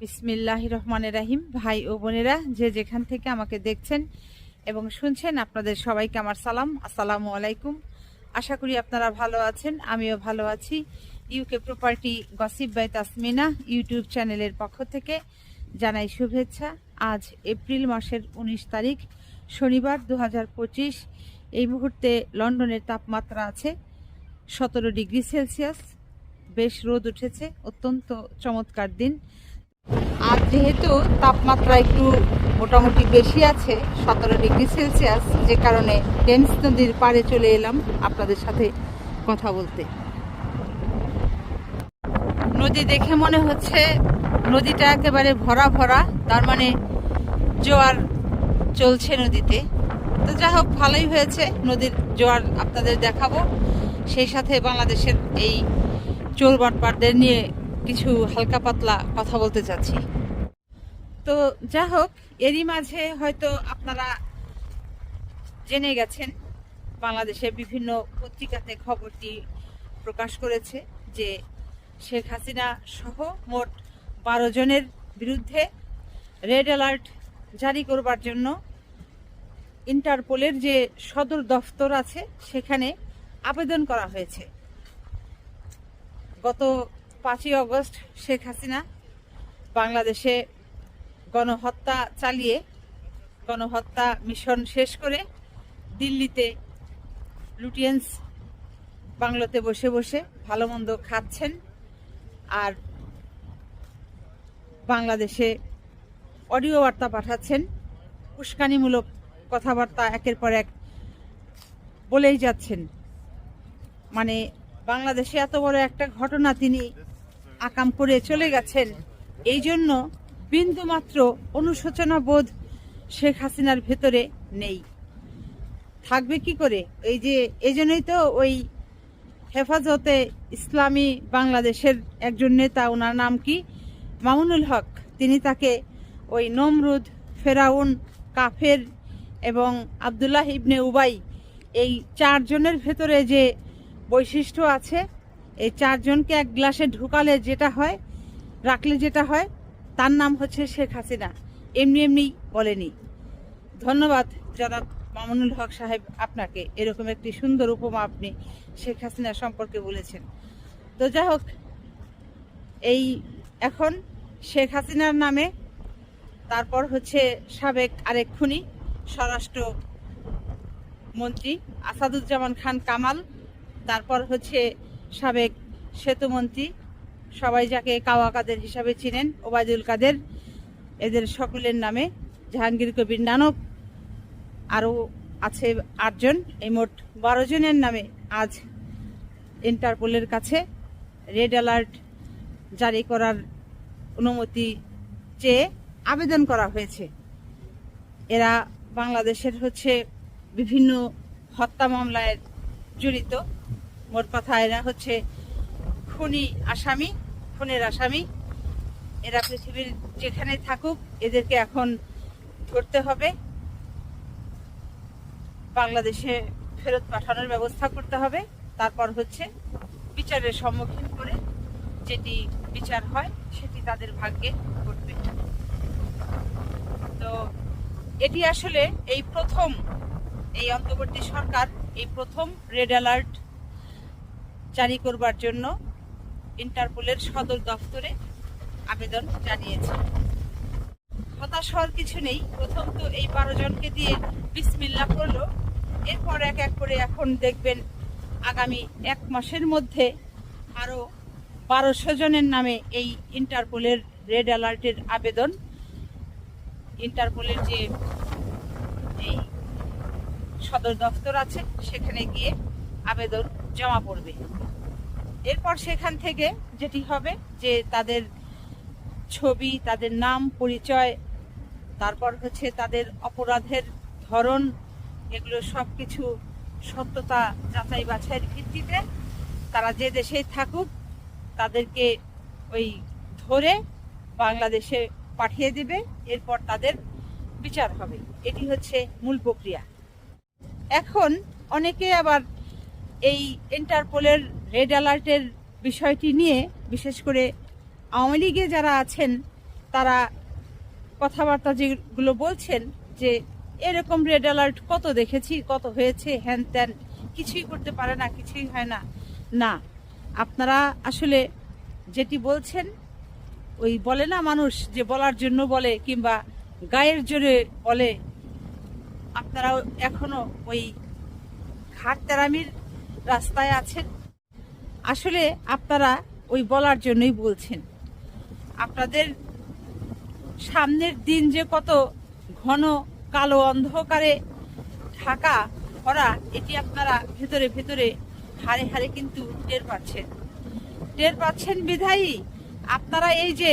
বিসমিল্লাহির রহমানির রহিম। ভাই ও বোনেরা, যে যেখান থেকে আমাকে দেখছেন এবং শুনছেন, আপনাদের সবাইকে আমার সালাম, আসসালামু আলাইকুম। আশা করি আপনারা ভালো আছেন, আমিও ভালো আছি। UK property gossip by Tasmina YouTube চ্যানেলের পক্ষ থেকে জানাই শুভেচ্ছা। আজ এপ্রিল মাসের 19 তারিখ শনিবার 2025। এই মুহূর্তে লন্ডনের তাপমাত্রা আছে 17 ডিগ্রি সেলসিয়াস। বেশ রোদ উঠেছে, অত্যন্ত চমৎকার দিন। আর যেহেতু তাপমাত্রা একটু মোটামুটি বেশি আছে 17 ডিগ্রি সেলসিয়াস, যে কারণে টেমস নদীর পাড়ে চলে এলাম আপনাদের সাথে কথা বলতে। নদী দেখে মনে হচ্ছে নদীটা একেবারে ভরা ভরা, তার মানে জোয়ার চলছে নদীতে। তো যা হোক, ভালোই হয়েছে, নদীর জোয়ার আপনাদের দেখাবো। সেই সাথে বাংলাদেশের এই চোর বাটপারদের নিয়ে কিছু হালকা পাতলা কথা বলতে চাচ্ছি। তো যা হোক, এরই মাঝে হয়তো আপনারা জেনে গেছেন, বাংলাদেশের বিভিন্ন পত্রিকাতে খবরটি প্রকাশ করেছে যে শেখ হাসিনা সহ মোট 12 জনের বিরুদ্ধে রেড অ্যালার্ট জারি করবার জন্য ইন্টারপোলের যে সদর দফতর আছে সেখানে আবেদন করা হয়েছে। গত 5ই অগস্ট শেখ হাসিনা বাংলাদেশে গণহত্যা চালিয়ে, গণহত্যা মিশন শেষ করে দিল্লিতে লুটিয়েন্স বাংলোতে বসে বসে ভালো মন্দ খাচ্ছেন, আর বাংলাদেশে অডিও বার্তা পাঠাচ্ছেন, উস্কানিমূলক কথাবার্তা একের পর এক বলেই যাচ্ছেন। মানে বাংলাদেশে এত বড় একটা ঘটনা তিনি আকাম করে চলে গেছেন, এই জন্য বিন্দুমাত্র অনুশোচনা বোধ শেখ হাসিনার ভেতরে নেই। থাকবে কি করে? এই জন্যই তো ওই হেফাজতে ইসলামী বাংলাদেশের একজন নেতা, ওনার নাম কি, মামুনুল হক, তিনি তাকে ওই নমরুদ, ফেরাউন, কাফের এবং আবদুল্লাহ ইবনে উবাই, এই 4 জনের ভেতরে যে বৈশিষ্ট্য আছে, এই 4 জনকে এক গ্লাসে ঢুকালে যেটা হয়, রাখলে যেটা হয়, তার নাম হচ্ছে শেখ হাসিনা। এমনি এমনি বলেনি। ধন্যবাদ জনাব মামুনুল হক সাহেব, আপনাকে এরকম একটি সুন্দর উপমা আপনি শেখ হাসিনা সম্পর্কে বলেছেন। তো যাই হোক, এই এখন শেখ হাসিনার নামে, তারপর হচ্ছে সাবেক আরেক খুনি স্বরাষ্ট্র মন্ত্রী আসাদুজ্জামান খান কামাল, তারপর হচ্ছে সাবেক সেতুমন্ত্রী, সবাই যাকে কাওয়া কাদের হিসাবে চিনেন, ওবায়দুল কাদের, এদের সকলের নামে, জাহাঙ্গীর কবির নানক, আরও আছে 8 জন, এই মোট 12 জনের নামে আজ ইন্টারপোলের কাছে রেড অ্যালার্ট জারি করার অনুমতি চেয়ে আবেদন করা হয়েছে। এরা বাংলাদেশের হচ্ছে বিভিন্ন হত্যা মামলায় জড়িত। মোট কথা, এরা হচ্ছে খুনের আসামি। এরা পৃথিবীর যেখানে থাকুক, এদেরকে এখন ধরতে হবে, বাংলাদেশে ফেরত পাঠানোর ব্যবস্থা করতে হবে। তারপর হচ্ছে বিচারের সম্মুখীন করে যেটি বিচার হয় সেটি তাদের ভাগ্যে ঘটবে। তো এটি আসলে এই প্রথম, এই অন্তর্বর্তী সরকার এই প্রথম রেড অ্যালার্ট জারি করবার জন্য ইন্টারপোলের সদর দফতরে আবেদন জানিয়েছে। হতাশ হওয়ার কিছু নেই। প্রথম তো এই 12 জনকে দিয়ে বিসমিল্লাহ করলো, এরপর এক এক করে এখন দেখবেন আগামী 1 মাসের মধ্যে আরো 1200 জনের নামে এই ইন্টারপোলের রেড অ্যালার্টের আবেদন ইন্টারপোলের যে এই সদর দফতর আছে সেখানে গিয়ে আবেদন জমা পড়বে। এরপর সেখান থেকে যেটি হবে যে তাদের ছবি, তাদের নাম, পরিচয়, তারপর হচ্ছে তাদের অপরাধের ধরন, এগুলো সব কিছু সত্যতা যাচাই বাছাইয়ের ভিত্তিতে তারা যে দেশেই থাকুক তাদেরকে ওই ধরে বাংলাদেশে পাঠিয়ে দেবে। এরপর তাদের বিচার হবে। এটি হচ্ছে মূল প্রক্রিয়া। এখন অনেকে আবার এই ইন্টারপোলের রেড অ্যালার্টের বিষয়টি নিয়ে, বিশেষ করে আওয়ামী লীগে যারা আছেন, তারা কথাবার্তা যেগুলো বলছেন যে এরকম রেড অ্যালার্ট কত দেখেছি, কত হয়েছে, হ্যান ত্যান, কিছুই করতে পারে না, কিছুই হয় না। না, আপনারা আসলে যেটি বলছেন, ওই বলে না মানুষ যে বলার জন্য বলে কিংবা গায়ের জোরে বলে, আপনারা এখনো ওই ঘাট তেরামির রাস্তায় আছেন। আসলে আপনারা ওই বলার জন্যই বলছেন। আপনাদের সামনের দিন যে কত ঘন কালো অন্ধকারে ঢাকা ভরা, এটি আপনারা ভেতরে ভেতরে হারে হারে কিন্তু টের পাচ্ছেন বিধায়ী আপনারা এই যে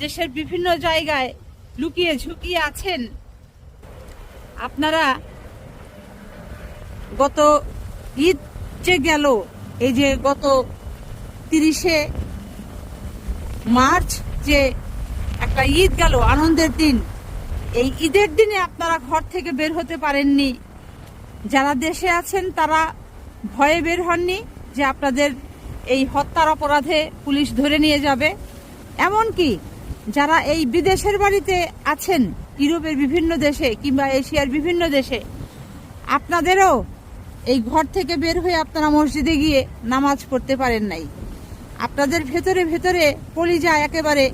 দেশের বিভিন্ন জায়গায় লুকিয়ে ঝুঁকিয়ে আছেন। আপনারা গত ঈদ যে গেল, এই যে গত 30শে মার্চ যে একটা ঈদ গেল, আনন্দের দিন, এই ঈদের দিনে আপনারা ঘর থেকে বের হতে পারেননি। যারা দেশে আছেন তারা ভয়ে বের হননি যে আপনাদের এই হত্যার অপরাধে পুলিশ ধরে নিয়ে যাবে। এমনকি যারা এই বিদেশের বাড়িতে আছেন, ইউরোপের বিভিন্ন দেশে কিংবা এশিয়ার বিভিন্ন দেশে, আপনাদেরও এই ঘর থেকে বের হয়ে আপনারা মসজিদে গিয়ে নামাজ পড়তে পারেন নাই। আপনাদের ভেতরে ভেতরে কলিজা একেবারে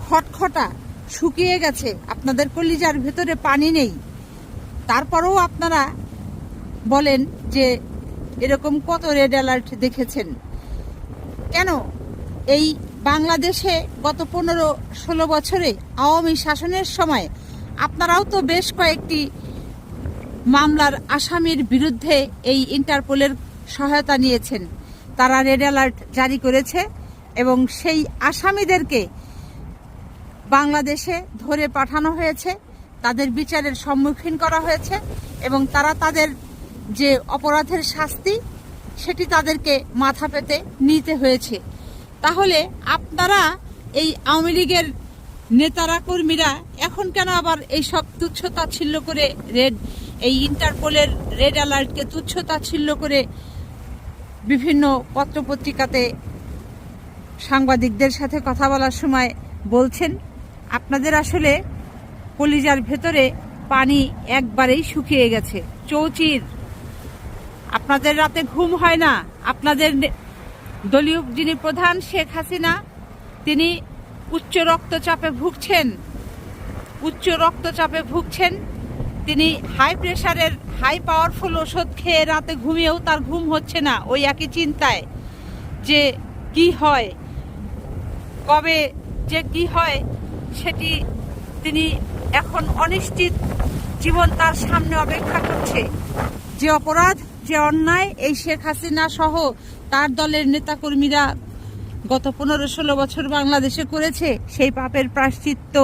খটখটা শুকিয়ে গেছে, আপনাদের কলিজার ভেতরে পানি নেই। তারপরেও আপনারা বলেন যে এরকম কত রেড অ্যালার্ট দেখেছেন। কেন এই বাংলাদেশে গত 15-16 বছরে আওয়ামী শাসনের সময় আপনারাও তো বেশ কয়েকটি মামলার আসামির বিরুদ্ধে এই ইন্টারপোলের সহায়তা নিয়েছেন। তারা রেড অ্যালার্ট জারি করেছে এবং সেই আসামিদেরকে বাংলাদেশে ধরে পাঠানো হয়েছে, তাদের বিচারের সম্মুখীন করা হয়েছে এবং তারা তাদের যে অপরাধের শাস্তি সেটি তাদেরকে মাথা পেতে নিতে হয়েছে। তাহলে আপনারা এই আওয়ামী লীগের নেতারা কর্মীরা এখন কেন আবার এইসব তুচ্ছতাচ্ছিল্য করে এই ইন্টারপোলের রেড অ্যালার্টকে তুচ্ছতাচ্ছিল্য করে বিভিন্ন পত্রপত্রিকাতে সাংবাদিকদের সাথে কথা বলার সময় বলছেন? আপনাদের আসলে কলিজার ভেতরে পানি একবারেই শুকিয়ে গেছে, চৌচির। আপনাদের রাতে ঘুম হয় না। আপনাদের দলীয় যিনি প্রধান শেখ হাসিনা, তিনি উচ্চ রক্তচাপে ভুগছেন। তিনি হাই প্রেশারের হাই পাওয়ারফুল ওষুধ খেয়ে রাতে ঘুমিয়েও তার ঘুম হচ্ছে না, ওই একই চিন্তায় যে কি হয়, কবে যে কি হয় সেটি তিনি এখন অনিশ্চিত জীবন তার সামনে অপেক্ষা করছে। যে অপরাধ, যে অন্যায় এই শেখ হাসিনা সহ তার দলের নেতাকর্মীরা গত 15-16 বছর বাংলাদেশে করেছে, সেই পাপের প্রায়শ্চিত্ত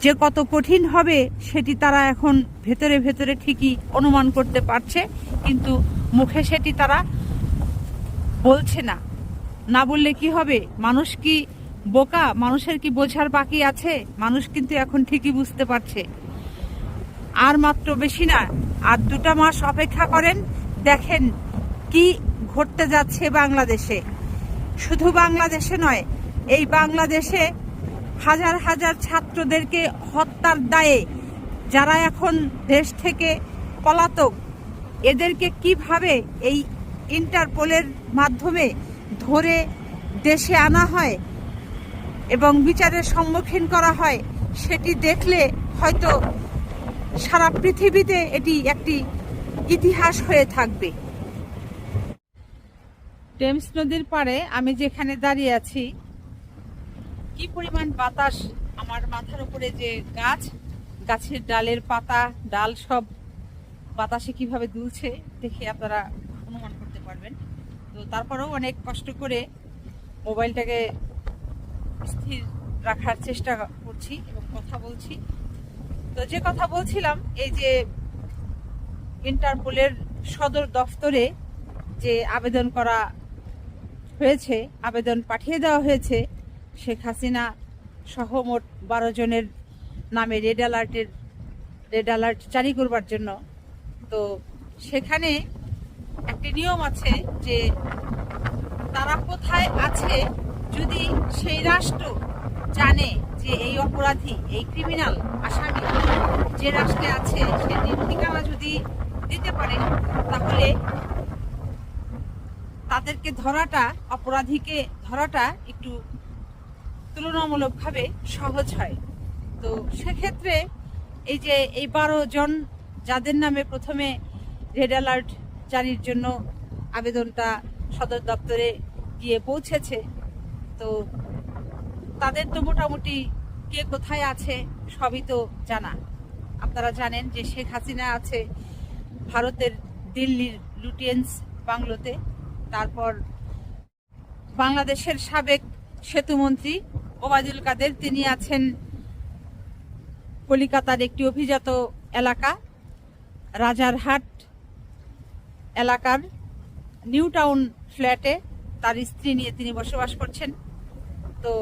যে কত কঠিন হবে সেটি তারা এখন ভেতরে ভেতরে ঠিকই অনুমান করতে পারছে, কিন্তু মুখে সেটি তারা বলছে না। না বললে কি হবে? মানুষ কি বোকা? মানুষের কি বোঝার বাকি আছে? মানুষ কিন্তু এখন ঠিকই বুঝতে পারছে। আর মাত্র বেশি না, আর 2টা মাস অপেক্ষা করেন, দেখেন কি ঘটতে যাচ্ছে বাংলাদেশে। শুধু বাংলাদেশে নয়, এই বাংলাদেশে হাজার হাজার ছাত্রদেরকে হত্যার দায়ে যারা এখন দেশ থেকে পলাতক, এদেরকে কিভাবে এই ইন্টারপোলের মাধ্যমে ধরে দেশে আনা হয় এবং বিচারের সম্মুখীন করা হয়, সেটি দেখলে হয়তো সারা পৃথিবীতে এটি একটি ইতিহাস হয়ে থাকবে। টেমস নদীর পাড়ে আমি যেখানে দাঁড়িয়ে আছি, কি পরিমাণ বাতাস! আমার মাথার উপরে যে গাছের ডালের পাতা, ডাল সব বাতাসে কিভাবে দুলছে দেখে আপনারা অনুমান করতে পারবেন। তো তারপরেও অনেক কষ্ট করে মোবাইলটাকে স্থির রাখার চেষ্টা করছি এবং কথা বলছি। তো যে কথা বলছিলাম, এই যে ইন্টারপোলের সদর দফতরে যে আবেদন করা হয়েছে, আবেদন পাঠিয়ে দেওয়া হয়েছে শেখ হাসিনা সহ মোট 12 জনের নামে রেড অ্যালার্ট জারি করবার জন্য। তো সেখানে একটি নিয়ম আছে যে তারা কোথায় আছে, যদি সেই রাষ্ট্র জানে যে এই অপরাধী, এই ক্রিমিনাল আসামি যে রাষ্ট্রে আছে সে ঠিকানা যদি দিতে পারে, তাহলে তাদেরকে ধরাটা, অপরাধীকে ধরাটা একটু তুলনামূলকভাবে সহজ হয়। তো সেক্ষেত্রে এই যে এই 12 জন যাদের নামে প্রথমে রেড অ্যালার্ট জারির জন্য আবেদনটা সদর দপ্তরে গিয়ে পৌঁছেছে, তো তাদের তো মোটামুটি কে কোথায় আছে সবই তো জানা। আপনারা জানেন যে শেখ হাসিনা আছে ভারতের দিল্লির লুটিয়েন্স বাংলোতে, তারপর বাংলাদেশের সাবেক সেতুমন্ত্রী ওবায়দুল কাদের তিনি আছেন কলিকাতার একটি অভিজাত এলাকা রাজারহাট এলাকার নিউ টাউন ফ্ল্যাটে তার স্ত্রী নিয়ে তিনি বসবাস করছেন। তো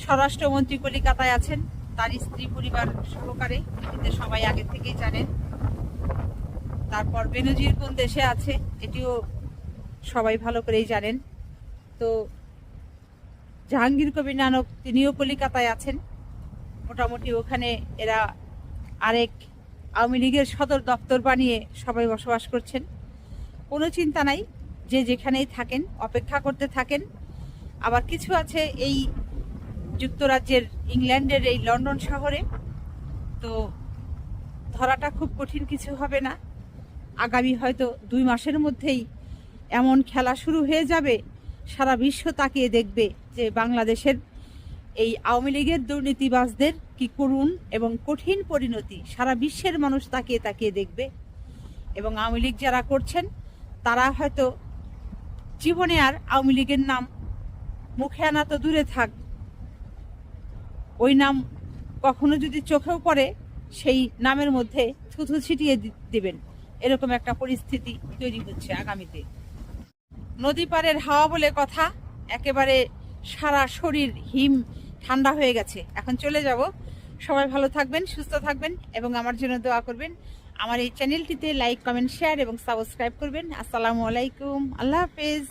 স্বরাষ্ট্রমন্ত্রী কলিকাতায় আছেন তার স্ত্রী পরিবার সহকারে, এটিতে সবাই আগে থেকেই জানেন। তারপর বেনজির কোন দেশে আছে এটিও সবাই ভালো করেই জানেন। তো জাহাঙ্গীর কবির নানক তিনিও কলিকাতায় আছেন। মোটামুটি ওখানে এরা আরেক আওয়ামী লীগের সদর দপ্তর বানিয়ে সবাই বসবাস করছেন। কোনো চিন্তা নাই, যে যেখানেই থাকেন অপেক্ষা করতে থাকেন। আবার কিছু আছে এই যুক্তরাজ্যের ইংল্যান্ডের এই লন্ডন শহরে, তো ধরাটা খুব কঠিন কিছু হবে না। আগামী হয়তো 2 মাসের মধ্যেই এমন খেলা শুরু হয়ে যাবে, সারা বিশ্ব তাকিয়ে দেখবে যে বাংলাদেশের এই আওয়ামী লীগের দুর্নীতিবাজদের কি করুণ এবং কঠিন পরিণতি সারা বিশ্বের মানুষ তাকিয়ে তাকিয়ে দেখবে। এবং আওয়ামী লীগ যারা করছেন তারা হয়তো জীবনে আর আওয়ামী লীগের নাম মুখে আনা তো দূরে থাক, ওই নাম কখনো যদি চোখেও পড়ে সেই নামের মধ্যে থুথু ছিটিয়ে দিবেন, এরকম একটা পরিস্থিতি তৈরি হচ্ছে আগামীতে। নদী পাড়ের হাওয়া বলে কথা, একেবারে সারা শরীর হিম ঠান্ডা হয়ে গেছে। এখন চলে যাব। সবাই ভালো থাকবেন, সুস্থ থাকবেন এবং আমার জন্য দোয়া করবেন। আমার এই চ্যানেলটিতে লাইক, কমেন্ট, শেয়ার এবং সাবস্ক্রাইব করবেন। আসসালামু আলাইকুম, আল্লাহ হাফেজ।